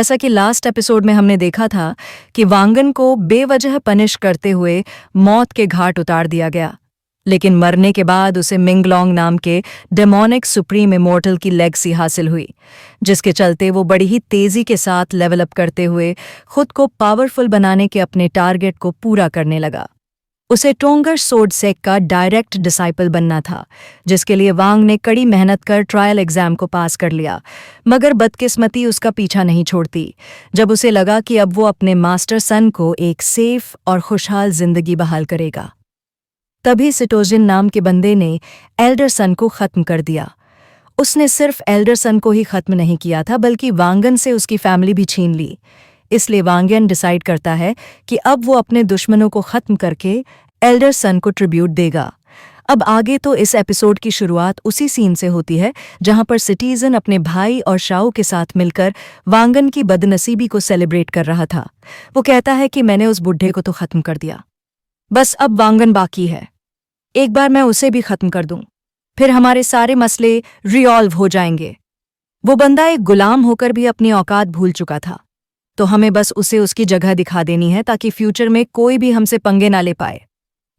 जैसा कि last episode में हमने देखा था कि वांगन को बेवजह पनिश करते हुए मौत के घाट उतार दिया गया, लेकिन मरने के बाद उसे मिंगलोंग नाम के डेमोनिक सुप्रीम इमोर्टल की लेगसी हासिल हुई, जिसके चलते वो बड़ी ही तेजी के साथ लेवल अप करते हुए खुद को पावरफुल बनाने के अपने टारगेट को पूरा करने लगा। उसे टोंगर सोर्ड सेक का डायरेक्ट डिसाइपल बनना था, जिसके लिए वांग ने कड़ी मेहनत कर ट्रायल एग्जाम को पास कर लिया। मगर बदकिस्मती उसका पीछा नहीं छोड़ती। जब उसे लगा कि अब वो अपने मास्टर सन को एक सेफ और खुशहाल जिंदगी बहाल करेगा, तभी सिटोजिन नाम के बंदे ने एल्डर सन को खत्म कर दिया। उसने सिर्फ एल्डर सन को ही खत्म नहीं किया था, बल्कि वांगन से उसकी फैमिली भी छीन ली। इसलिए वांगन डिसाइड करता है कि अब वो अपने दुश्मनों को खत्म करके एल्डर सन को ट्रिब्यूट देगा। अब आगे तो इस एपिसोड की शुरुआत उसी सीन से होती है जहां पर सिटीजन अपने भाई और शाओ के साथ मिलकर वांगन की बदनसीबी को सेलिब्रेट कर रहा था। वो कहता है कि मैंने उस बुढ़े को तो खत्म कर दिया, बस अब वांगन बाकी है। एक बार मैं उसे भी खत्म कर दूं, फिर हमारे सारे मसले रियॉल्व हो जाएंगे। वो बंदा एक गुलाम होकर भी अपनी औकात भूल चुका था, तो हमें बस उसे उसकी जगह दिखा देनी है ताकि फ्यूचर में कोई भी हमसे पंगे ना ले पाए।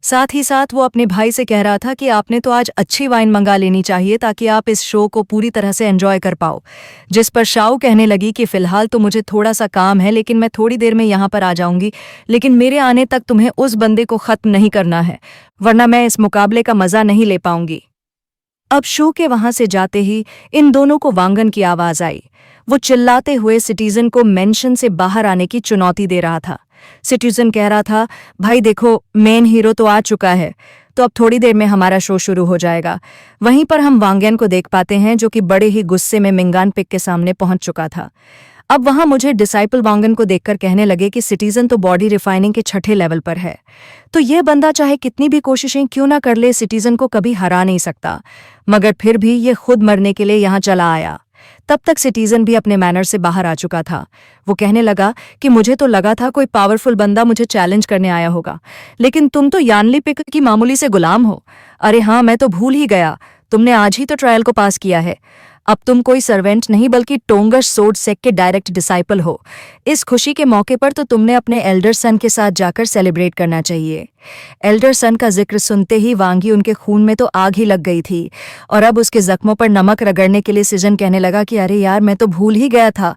साथ ही साथ वो अपने भाई से कह रहा था कि आपने तो आज अच्छी वाइन मंगा लेनी चाहिए ताकि आप इस शो को पूरी तरह से एंजॉय कर पाओ। जिस पर शाओ कहने लगी कि फिलहाल तो मुझे थोड़ा सा काम है, लेकिन मैं थोड़ी देर में यहाँ पर आ जाऊंगी, लेकिन मेरे आने तक तुम्हें उस बंदे को खत्म नहीं करना है, वरना मैं इस मुकाबले का मजा नहीं ले पाऊंगी। अब शो के वहां से जाते ही इन दोनों को वांगन की आवाज आई। वो चिल्लाते हुए सिटीजन को मेंशन से बाहर आने की चुनौती दे रहा था। सिटीजन कह रहा था, भाई देखो, मेन हीरो तो आ चुका है, तो अब थोड़ी देर में हमारा शो शुरू हो जाएगा। वहीं पर हम वांगन को देख पाते हैं, जो कि बड़े ही गुस्से में मिंगान पिक के सामने पहुंच चुका था। अब वहां मुझे डिसाइपल वांगन को देखकर कहने लगे कि सिटीजन तो बॉडी रिफाइनिंग के छठे लेवल पर है, तो यह बंदा चाहे कितनी भी कोशिशें क्यों ना कर ले, सिटीजन को कभी हरा नहीं सकता। मगर फिर भी ये खुद मरने के लिए यहां चला आया। तब तक सिटीजन भी अपने मैनर से बाहर आ चुका था। वो कहने लगा कि मुझे तो लगा था कोई पावरफुल बंदा मुझे चैलेंज करने आया होगा, लेकिन तुम तो यानली पिक की मामूली से गुलाम हो। अरे हाँ, मैं तो भूल ही गया, तुमने आज ही तो ट्रायल को पास किया है। अब तुम कोई सर्वेंट नहीं बल्कि टोंगर सोर्ड सेक के डायरेक्ट डिसाइपल हो। इस खुशी के मौके पर तो तुमने अपने एल्डर सन के साथ जाकर सेलिब्रेट करना चाहिए। एल्डर सन का जिक्र सुनते ही वांगी उनके खून में तो आग ही लग गई थी, और अब उसके जख्मों पर नमक रगड़ने के लिए सिजन कहने लगा कि अरे यार, मैं तो भूल ही गया था।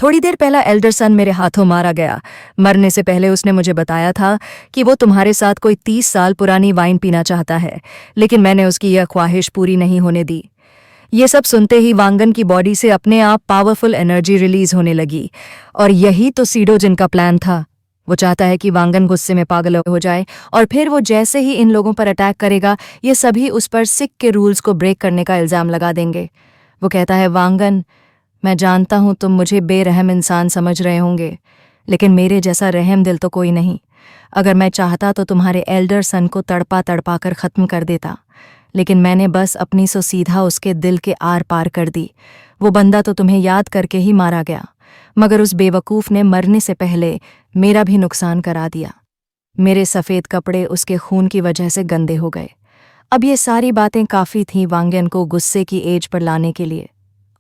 थोड़ी देर पहला एल्डर सन मेरे हाथों मारा गया। मरने से पहले उसने मुझे बताया था कि वो तुम्हारे साथ कोई 30 साल पुरानी वाइन पीना चाहता है, लेकिन मैंने उसकी यह ख्वाहिश पूरी नहीं होने दी। ये सब सुनते ही वांगन की बॉडी से अपने आप पावरफुल एनर्जी रिलीज होने लगी, और यही तो सिटोजिन का प्लान था। वो चाहता है कि वांगन गुस्से में पागल हो जाए, और फिर वो जैसे ही इन लोगों पर अटैक करेगा, ये सभी उस पर सिक के रूल्स को ब्रेक करने का इल्जाम लगा देंगे। वो कहता है, वांगन, मैं जानता हूं तुम मुझे बेरहम इंसान समझ रहे होंगे, लेकिन मेरे जैसा रहम दिल तो कोई नहीं। अगर मैं चाहता तो तुम्हारे एल्डर सन को तड़पा तड़पा कर खत्म कर देता, लेकिन मैंने बस अपनी सो सीधा उसके दिल के आर पार कर दी। वो बंदा तो तुम्हें याद करके ही मारा गया, मगर उस बेवकूफ़ ने मरने से पहले मेरा भी नुकसान करा दिया। मेरे सफ़ेद कपड़े उसके खून की वजह से गंदे हो गए। अब ये सारी बातें काफ़ी थीं वांगन को गुस्से की एज पर लाने के लिए,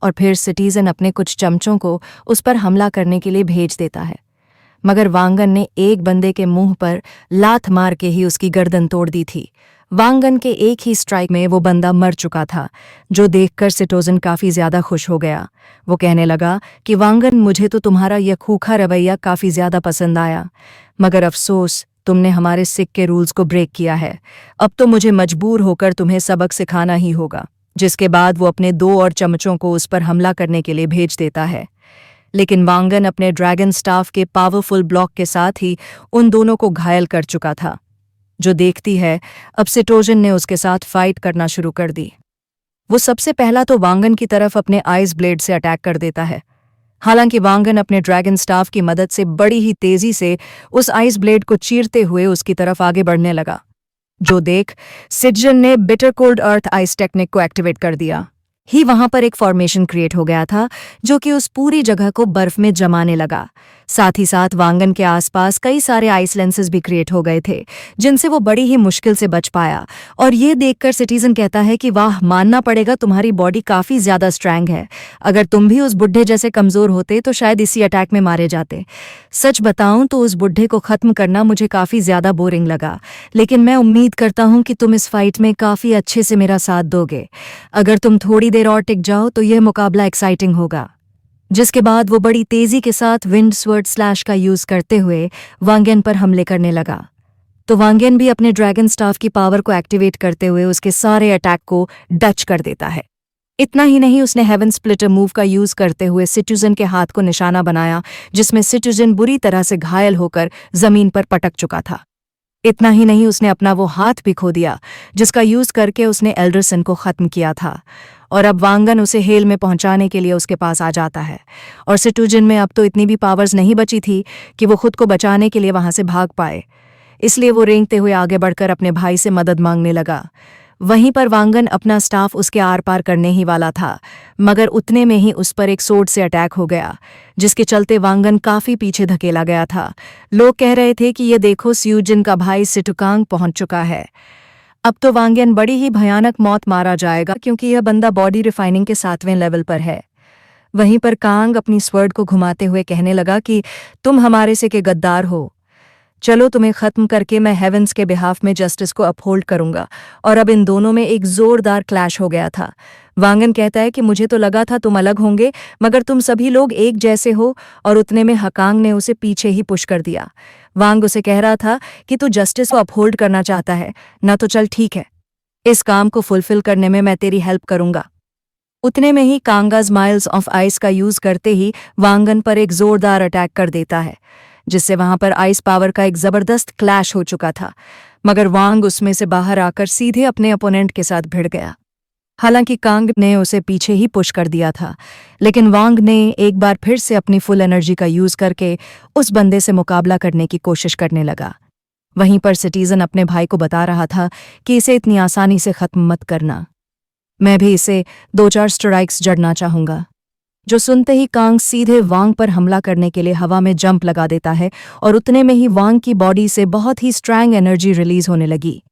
और फिर सिटीजन अपने कुछ चमचों को उस पर हमला करने के लिए भेज देता है। मगर वांगन ने एक बंदे के मुंह पर लात मार के ही उसकी गर्दन तोड़ दी थी। वांगन के एक ही स्ट्राइक में वो बंदा मर चुका था, जो देखकर सिटोजन काफ़ी ज़्यादा खुश हो गया। वो कहने लगा कि वांगन, मुझे तो तुम्हारा यह खूखा रवैया काफ़ी ज़्यादा पसंद आया, मगर अफसोस तुमने हमारे सिक के रूल्स को ब्रेक किया है। अब तो मुझे मजबूर होकर तुम्हें सबक सिखाना ही होगा। जिसके बाद वो अपने 2 और चमचों को उस पर हमला करने के लिए भेज देता है, लेकिन वांगन अपने ड्रैगन स्टाफ के पावरफुल ब्लॉक के साथ ही उन दोनों को घायल कर चुका था। जो देखती है, अब सिटोजन ने उसके साथ फाइट करना शुरू कर दी। वो सबसे पहला तो वांगन की तरफ अपने आइस ब्लेड से अटैक कर देता है। हालांकि वांगन अपने ड्रैगन स्टाफ की मदद से बड़ी ही तेजी से उस आइस ब्लेड को चीरते हुए उसकी तरफ आगे बढ़ने लगा। जो देख सिटजन ने बिटर कोल्ड अर्थ आइस टेक्निक को एक्टिवेट कर दिया ही वहां पर एक फॉर्मेशन क्रिएट हो गया था, जो कि उस पूरी जगह को बर्फ में जमाने लगा। साथ ही साथ वांगन के आसपास कई सारे आइस लेंसेज भी क्रिएट हो गए थे, जिनसे वो बड़ी ही मुश्किल से बच पाया। और ये देखकर सिटीजन कहता है कि वाह, मानना पड़ेगा, तुम्हारी बॉडी काफी ज्यादा स्ट्रैंग है। अगर तुम भी उस बुढ़े जैसे कमजोर होते तो शायद इसी अटैक में मारे जाते। सच बताऊं तो उस बुढ़े को खत्म करना मुझे काफी ज्यादा बोरिंग लगा, लेकिन मैं उम्मीद करता हूं कि तुम इस फाइट में काफी अच्छे से मेरा साथ दोगे। अगर तुम थोड़ी देर और टिक जाओ तो यह मुकाबला एक्साइटिंग होगा। जिसके बाद वो बड़ी तेजी के साथ विंड स्वर्ड स्लैश का यूज करते हुए वांगन पर हमले करने लगा। तो वांगन भी अपने ड्रैगन स्टाफ की पावर को एक्टिवेट करते हुए उसके सारे अटैक को डच कर देता है। इतना ही नहीं, उसने हेवन स्प्लिटर मूव का यूज करते हुए सिटीजन के हाथ को निशाना बनाया, जिसमें सिटीजन बुरी तरह से घायल होकर जमीन पर पटक चुका था। इतना ही नहीं, उसने अपना वो हाथ भी खो दिया जिसका यूज करके उसने एल्डरसन को खत्म किया था। और अब वांगन उसे हेल में पहुंचाने के लिए उसके पास आ जाता है, और सिटूजन में अब तो इतनी भी पावर्स नहीं बची थी कि वो खुद को बचाने के लिए वहां से भाग पाए। इसलिए वो रेंगते हुए आगे बढ़कर अपने भाई से मदद मांगने लगा। वहीं पर वांगन अपना स्टाफ उसके आर पार करने ही वाला था, मगर उतने में ही उस पर एक सोर्ड से अटैक हो गया, जिसके चलते वांगन काफी पीछे धकेला गया था। लोग कह रहे थे कि ये देखो, स्यूजिन का भाई सिटुकांग पहुंच चुका है। अब तो वांगन बड़ी ही भयानक मौत मारा जाएगा, क्योंकि यह बंदा बॉडी रिफाइनिंग के 7वें लेवल पर है। वहीं पर कांग अपनी स्वर्ड को घुमाते हुए कहने लगा कि तुम हमारे से के गद्दार हो, चलो तुम्हें खत्म करके मैं हेवेंस के बिहाफ में जस्टिस को अपहोल्ड करूंगा। और अब इन दोनों में एक जोरदार क्लैश हो गया था। वांगन कहता है कि मुझे तो लगा था तुम अलग होंगे, मगर तुम सभी लोग एक जैसे हो। और उतने में हकांग ने उसे पीछे ही पुश कर दिया। वांग उसे कह रहा था कि तू जस्टिस को अपहोल्ड करना चाहता है ना, तो चल ठीक है, इस काम को फुलफिल करने में मैं तेरी हेल्प करूंगा। उतने में ही कांगाज माइल्स ऑफ आइस का यूज करते ही वांगन पर एक जोरदार अटैक कर देता है, जिससे वहां पर आइस पावर का एक जबरदस्त क्लैश हो चुका था। मगर वांग उसमें से बाहर आकर सीधे अपने अपोनेंट के साथ भिड़ गया। हालांकि कांग ने उसे पीछे ही पुश कर दिया था, लेकिन वांग ने एक बार फिर से अपनी फुल एनर्जी का यूज करके उस बंदे से मुकाबला करने की कोशिश करने लगा। वहीं पर सिटीजन अपने भाई को बता रहा था कि इसे इतनी आसानी से खत्म मत करना, मैं भी इसे 2-4 स्ट्राइक्स जड़ना चाहूंगा। जो सुनते ही कांग सीधे वांग पर हमला करने के लिए हवा में जंप लगा देता है, और उतने में ही वांग की बॉडी से बहुत ही स्ट्रॉन्ग एनर्जी रिलीज होने लगी।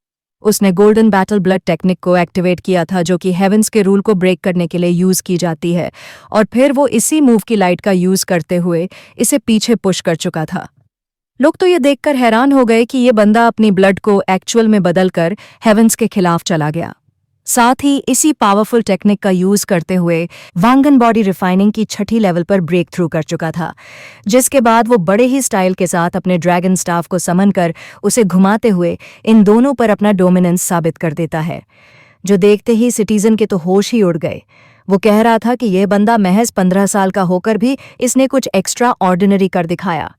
उसने गोल्डन बैटल ब्लड टेक्निक को एक्टिवेट किया था, जो कि हेवेंस के रूल को ब्रेक करने के लिए यूज की जाती है, और फिर वो इसी मूव की लाइट का यूज करते हुए इसे पीछे पुश कर चुका था। लोग तो ये देखकर हैरान हो गए कि ये बंदा अपनी ब्लड को एक्चुअल में बदलकर हेवेंस के खिलाफ चला गया। साथ ही इसी पावरफुल टेक्निक का यूज करते हुए वांगन बॉडी रिफाइनिंग की 6ठी लेवल पर ब्रेक थ्रू कर चुका था, जिसके बाद वो बड़े ही स्टाइल के साथ अपने ड्रैगन स्टाफ को समन कर उसे घुमाते हुए इन दोनों पर अपना डोमिनेंस साबित कर देता है। जो देखते ही सिटीजन के तो होश ही उड़ गए। वो कह रहा था कि यह बंदा महज 15 साल का होकर भी इसने कुछ एक्स्ट्रा ऑर्डिनरी कर दिखाया।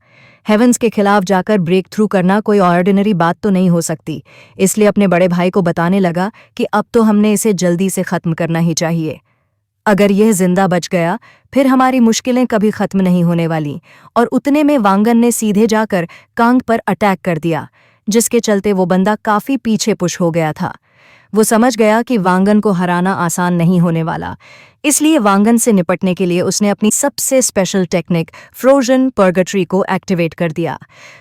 हेवेंस के खिलाफ जाकर ब्रेक थ्रू करना कोई ऑर्डिनरी बात तो नहीं हो सकती। इसलिए अपने बड़े भाई को बताने लगा कि अब तो हमने इसे जल्दी से खत्म करना ही चाहिए। अगर यह जिंदा बच गया फिर हमारी मुश्किलें कभी खत्म नहीं होने वाली। और उतने में वांगन ने सीधे जाकर कांग पर अटैक कर दिया, जिसके चलते वो बंदा काफी पीछे पुश हो गया था। वो समझ गया कि वांगन को हराना आसान नहीं होने वाला, इसलिए वांगन से निपटने के लिए उसने अपनी सबसे स्पेशल टेक्निक फ्रोजन पर्गट्री को एक्टिवेट कर दिया,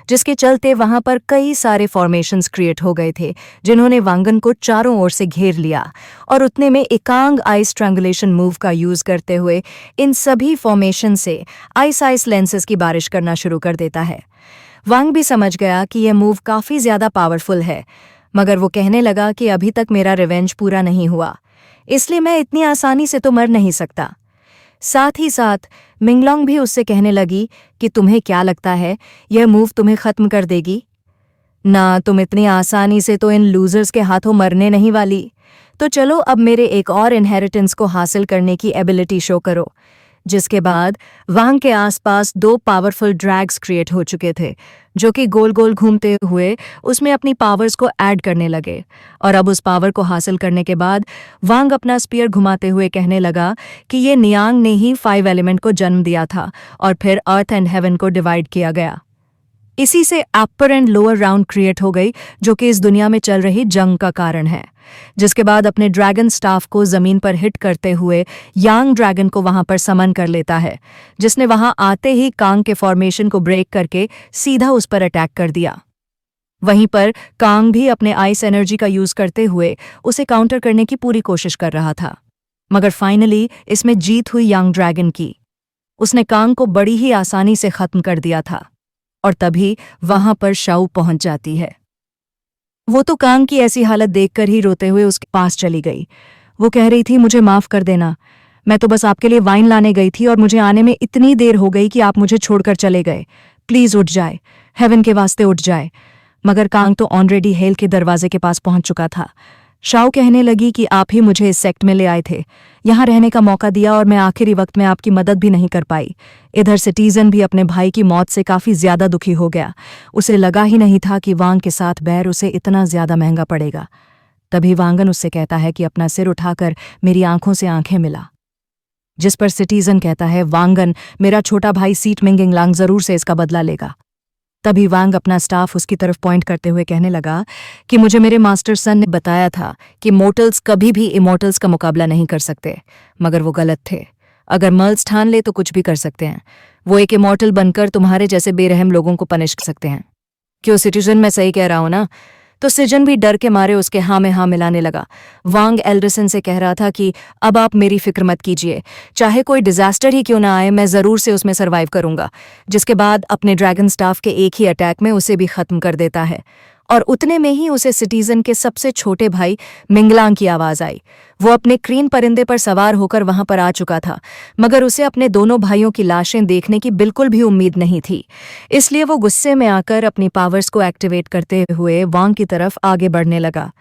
जिसके चलते वहां पर कई सारे फॉर्मेशंस क्रिएट हो गए थे, जिन्होंने वांगन को चारों ओर से घेर लिया। और उतने में एकांग आइस स्ट्रैंगुलेशन मूव का यूज करते हुए इन सभी फॉर्मेशन से आइस लेंसेज की बारिश करना शुरू कर देता है। वांग भी समझ गया कि यह मूव काफी ज्यादा पावरफुल है, मगर वो कहने लगा कि अभी तक मेरा रिवेंज पूरा नहीं हुआ, इसलिए मैं इतनी आसानी से तो मर नहीं सकता। साथ ही साथ मिंगलोंग भी उससे कहने लगी कि तुम्हें क्या लगता है यह मूव तुम्हें खत्म कर देगी? ना, तुम इतनी आसानी से तो इन लूजर्स के हाथों मरने नहीं वाली। तो चलो अब मेरे एक और इनहेरिटेंस को हासिल करने की एबिलिटी शो करो। जिसके बाद वांग के आसपास 2 पावरफुल ड्रैग्स क्रिएट हो चुके थे, जो कि गोल गोल घूमते हुए उसमें अपनी पावर्स को ऐड करने लगे। और अब उस पावर को हासिल करने के बाद वांग अपना स्पीयर घुमाते हुए कहने लगा कि ये नियांग ने ही 5 एलिमेंट को जन्म दिया था, और फिर अर्थ एंड हेवन को डिवाइड किया गया। इसी से अपर एंड लोअर राउंड क्रिएट हो गई, जो कि इस दुनिया में चल रही जंग का कारण है। जिसके बाद अपने ड्रैगन स्टाफ को जमीन पर हिट करते हुए यांग ड्रैगन को वहां पर समन कर लेता है, जिसने वहां आते ही कांग के फॉर्मेशन को ब्रेक करके सीधा उस पर अटैक कर दिया। वहीं पर कांग भी अपने आइस एनर्जी का यूज करते हुए उसे काउंटर करने की पूरी कोशिश कर रहा था, मगर फाइनली इसमें जीत हुई यांग ड्रैगन की। उसने कांग को बड़ी ही आसानी से खत्म कर दिया था, और तभी वहां पर शाऊ पहुंच जाती है। वो तो कांग की ऐसी हालत देखकर ही रोते हुए उसके पास चली गई। वो कह रही थी, मुझे माफ कर देना, मैं तो बस आपके लिए वाइन लाने गई थी और मुझे आने में इतनी देर हो गई कि आप मुझे छोड़कर चले गए। प्लीज उठ जाए, हेवन के वास्ते उठ जाए। मगर कांग तो ऑलरेडी हेल के दरवाजे के पास पहुंच चुका था। शाओ कहने लगी कि आप ही मुझे इस सेक्ट में ले आए थे, यहाँ रहने का मौका दिया, और मैं आखिरी वक्त में आपकी मदद भी नहीं कर पाई। इधर सिटीजन भी अपने भाई की मौत से काफी ज्यादा दुखी हो गया। उसे लगा ही नहीं था कि वांग के साथ बैर उसे इतना ज्यादा महंगा पड़ेगा। तभी वांगन उससे कहता है कि अपना सिर उठाकर मेरी आंखों से आंखें मिला। जिस पर सिटीजन कहता है, वांगन, मेरा छोटा भाई सीट मिंगिंगलांग जरूर से इसका बदला लेगा। तभी वांग अपना स्टाफ उसकी तरफ पॉइंट करते हुए कहने लगा कि मुझे मेरे मास्टर सन ने बताया था कि मोर्टल्स कभी भी इमोर्टल्स का मुकाबला नहीं कर सकते, मगर वो गलत थे। अगर मर्ल्स ठान ले तो कुछ भी कर सकते हैं। वो एक इमोर्टल बनकर तुम्हारे जैसे बेरहम लोगों को पनिश कर सकते हैं। क्यों सिटीजन, मैं सही कह रहा हूं ना? तो सिजन भी डर के मारे उसके हाँ में हाँ मिलाने लगा। वांग एल्डरसन से कह रहा था कि अब आप मेरी फिक्र मत कीजिए, चाहे कोई डिजास्टर ही क्यों ना आए, मैं जरूर से उसमें सरवाइव करूंगा। जिसके बाद अपने ड्रैगन स्टाफ के एक ही अटैक में उसे भी खत्म कर देता है, और उतने में ही उसे सिटीजन के सबसे छोटे भाई मिंगलांग की आवाज आई। वो अपने क्रीन परिंदे पर सवार होकर वहां पर आ चुका था, मगर उसे अपने दोनों भाइयों की लाशें देखने की बिल्कुल भी उम्मीद नहीं थी। इसलिए वो गुस्से में आकर अपनी पावर्स को एक्टिवेट करते हुए वांग की तरफ आगे बढ़ने लगा।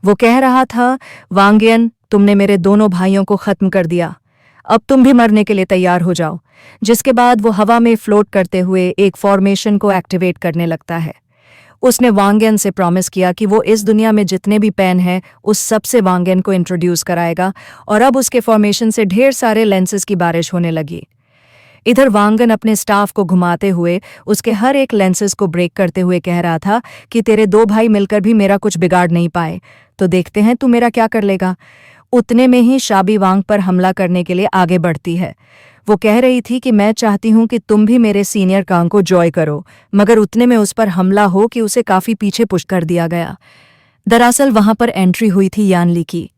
वो कह रहा था, वांगियन, तुमने मेरे दोनों भाइयों को खत्म कर दिया, अब तुम भी मरने के लिए तैयार हो जाओ। जिसके बाद वो हवा में फ्लोट करते हुए एक फॉर्मेशन को एक्टिवेट करने लगता है। उसने वांगेन से प्रॉमिस किया कि वो इस दुनिया में जितने भी पैन हैं उस सबसे वांगेन को इंट्रोड्यूस कराएगा, और अब उसके फॉर्मेशन से ढेर सारे लेंसेज की बारिश होने लगी। इधर वांगन अपने स्टाफ को घुमाते हुए उसके हर एक लेंसेज को ब्रेक करते हुए कह रहा था कि तेरे दो भाई मिलकर भी मेरा कुछ बिगाड़ नहीं पाए, तो देखते हैं तू मेरा क्या कर लेगा। उतने में ही शाबी वांग पर हमला करने के लिए आगे बढ़ती है। वो कह रही थी कि मैं चाहती हूं कि तुम भी मेरे सीनियर कांग को जॉय करो, मगर उतने में उस पर हमला हो कि उसे काफी पीछे पुश कर दिया गया। दरअसल वहां पर एंट्री हुई थी यानली की।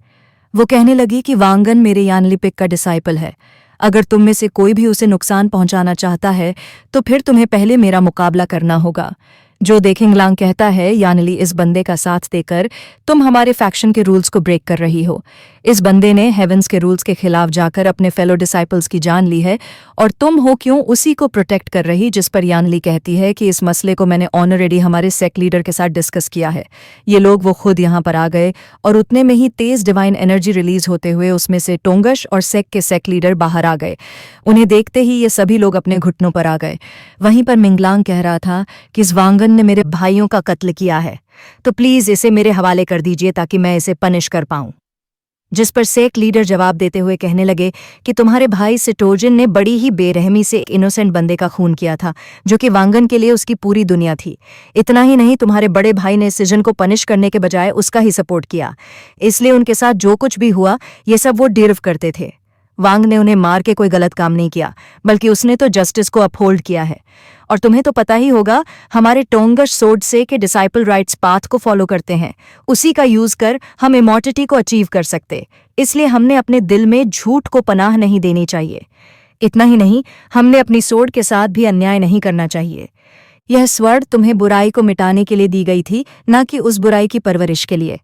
वो कहने लगी कि वांगन मेरे यानली पिक का डिसाइपल है। अगर तुम में से कोई भी उसे नुकसान पहुंचाना चाहता है तो फिर तुम्हें पहले मेरा मुकाबला करना होगा। जो देखेंगलांग कहता है, यानली, इस बंदे का साथ देकर तुम हमारे फैक्शन के रूल्स को ब्रेक कर रही हो। इस बंदे ने हेवंस के रूल्स के खिलाफ जाकर अपने फेलो डिसाइपल्स की जान ली है, और तुम हो क्यों उसी को प्रोटेक्ट कर रही। जिस पर यानली कहती है कि इस मसले को मैंने ऑलरेडी हमारे सेक लीडर के साथ डिस्कस किया है। ये लोग वो खुद यहाँ पर आ गए, और उतने में ही तेज डिवाइन एनर्जी रिलीज होते हुए उसमें से टोंगश और सेक के सेक लीडर बाहर आ गए। उन्हें देखते ही ये सभी लोग अपने घुटनों पर आ गए। वहीं पर मिंगलांग कह रहा था कि इस वांगन ने मेरे भाइयों का कत्ल किया है, तो प्लीज इसे मेरे हवाले कर दीजिए ताकि मैं इसे पनिश कर पाऊं। जिस पर सेक लीडर जवाब देते हुए कहने लगे कि तुम्हारे भाई सिटोजिन ने बड़ी ही बेरहमी से एक इनोसेंट बंदे का खून किया था, जो कि वांगन के लिए उसकी पूरी दुनिया थी। इतना ही नहीं, तुम्हारे बड़े भाई ने सिजन को पनिश करने के बजाय उसका ही सपोर्ट किया, इसलिए उनके साथ जो कुछ भी हुआ ये सब वो डिजर्व करते थे। वांग ने उन्हें मार के कोई गलत काम नहीं किया, बल्कि उसने तो जस्टिस को अपहोल्ड किया है। और तुम्हें तो पता ही होगा, हमारे टोंगश सोर्ड से के डिसाइपल राइट्स पाथ को फॉलो करते हैं। उसी का यूज कर हम इमॉर्टिटी को अचीव कर सकते, इसलिए हमने अपने दिल में झूठ को पनाह नहीं देनी चाहिए। इतना ही नहीं, हमने अपनी सोर्ड के साथ भी अन्याय नहीं करना चाहिए। यह स्वर्ण तुम्हें बुराई को मिटाने के लिए दी गई थी, न कि उस बुराई की परवरिश के लिए।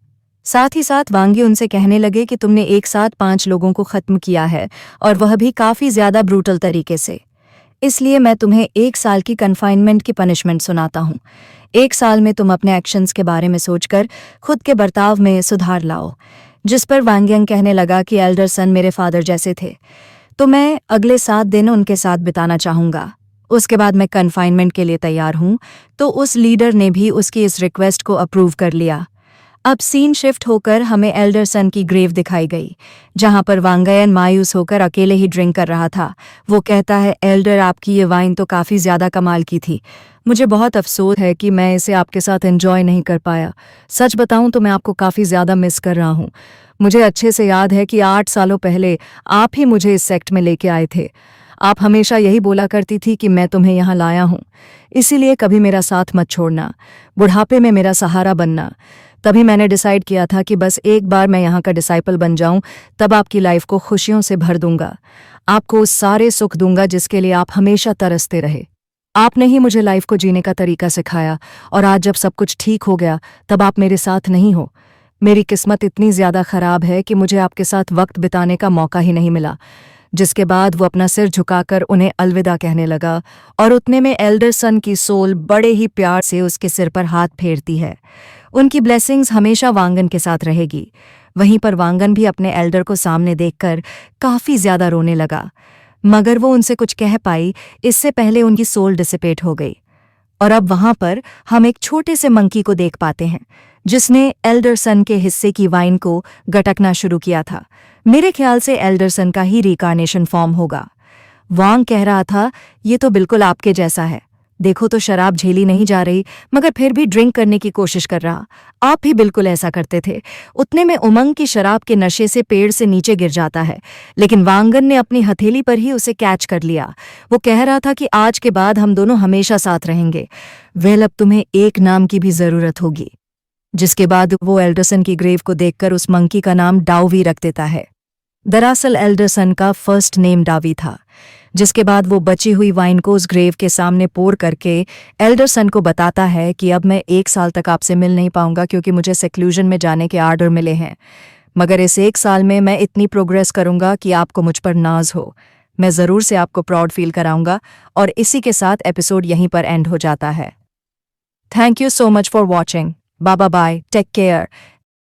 साथ ही साथ वांगी उनसे कहने लगे कि तुमने एक साथ 5 लोगों को खत्म किया है, और वह भी काफी ज्यादा ब्रूटल तरीके से। इसलिए मैं तुम्हें 1 साल की कन्फाइनमेंट की पनिशमेंट सुनाता हूँ। 1 साल में तुम अपने एक्शंस के बारे में सोचकर खुद के बर्ताव में सुधार लाओ। जिस पर वांगियंग कहने लगा कि एल्डर सन मेरे फादर जैसे थे, तो मैं अगले 7 दिन उनके साथ बिताना चाहूँगा। उसके बाद मैं कन्फाइनमेंट के लिए तैयार हूँ। तो उस लीडर ने भी उसकी इस रिक्वेस्ट को अप्रूव कर लिया। अब सीन शिफ्ट होकर हमें एल्डरसन की ग्रेव दिखाई गई, जहां पर वांगयन मायूस होकर अकेले ही ड्रिंक कर रहा था। वो कहता है, एल्डर, आपकी ये वाइन तो काफ़ी ज़्यादा कमाल की थी। मुझे बहुत अफसोस है कि मैं इसे आपके साथ एंजॉय नहीं कर पाया। सच बताऊं तो मैं आपको काफ़ी ज़्यादा मिस कर रहा हूं। मुझे अच्छे से याद है कि 8 सालों पहले आप ही मुझे इस सेक्ट में लेके आए थे। आप हमेशा यही बोला करती थी कि मैं तुम्हें यहाँ लाया हूँ, इसीलिए कभी मेरा साथ मत छोड़ना, बुढ़ापे में मेरा सहारा बनना। तभी मैंने डिसाइड किया था कि बस एक बार मैं यहाँ का डिसाइपल बन जाऊं, तब आपकी लाइफ को खुशियों से भर दूंगा, आपको उस सारे सुख दूंगा जिसके लिए आप हमेशा तरसते रहे। आपने ही मुझे लाइफ को जीने का तरीका सिखाया, और आज जब सब कुछ ठीक हो गया तब आप मेरे साथ नहीं हो। मेरी किस्मत इतनी ज़्यादा ख़राब है कि मुझे आपके साथ वक्त बिताने का मौका ही नहीं मिला। जिसके बाद वो अपना सिर झुकाकर उन्हें अलविदा कहने लगा, और उतने में एल्डरसन की सोल बड़े ही प्यार से उसके सिर पर हाथ फेरती है। उनकी ब्लेसिंग्स हमेशा वांगन के साथ रहेगी। वहीं पर वांगन भी अपने एल्डर को सामने देखकर काफ़ी ज़्यादा रोने लगा, मगर वो उनसे कुछ कह पाई इससे पहले उनकी सोल डिसिपेट हो गई। और अब वहां पर हम एक छोटे से मंकी को देख पाते हैं, जिसने एल्डरसन के हिस्से की वाइन को गटकना शुरू किया था। मेरे ख्याल से एल्डरसन का ही रिकार्नेशन फॉर्म होगा। वांग कह रहा था, ये तो बिल्कुल आपके जैसा है। देखो तो शराब झेली नहीं जा रही, मगर फिर भी ड्रिंक करने की कोशिश कर रहा। आप भी बिल्कुल ऐसा करते थे। उतने में उमंग की शराब के नशे से पेड़ से नीचे गिर जाता है, लेकिन वांगन ने अपनी हथेली पर ही उसे कैच कर लिया। वो कह रहा था कि आज के बाद हम दोनों हमेशा साथ रहेंगे। वेल, अब तुम्हें एक नाम की भी जरूरत होगी। जिसके बाद वो एल्डरसन की ग्रेव को देखकर उस मंकी का नाम डावी रख देता है। दरअसल एल्डरसन का फर्स्ट नेम डावी था। जिसके बाद वो बची हुई वाइन को उस ग्रेव के सामने पोर करके एल्डरसन को बताता है कि अब मैं 1 साल तक आपसे मिल नहीं पाऊंगा, क्योंकि मुझे सेक्लूजन में जाने के आर्डर मिले हैं। मगर इस 1 साल में मैं इतनी प्रोग्रेस करूंगा कि आपको मुझ पर नाज हो। मैं ज़रूर से आपको प्राउड फील कराऊंगा। और इसी के साथ एपिसोड यहीं पर एंड हो जाता है। Thank you so much for watching. Bye bye, take care.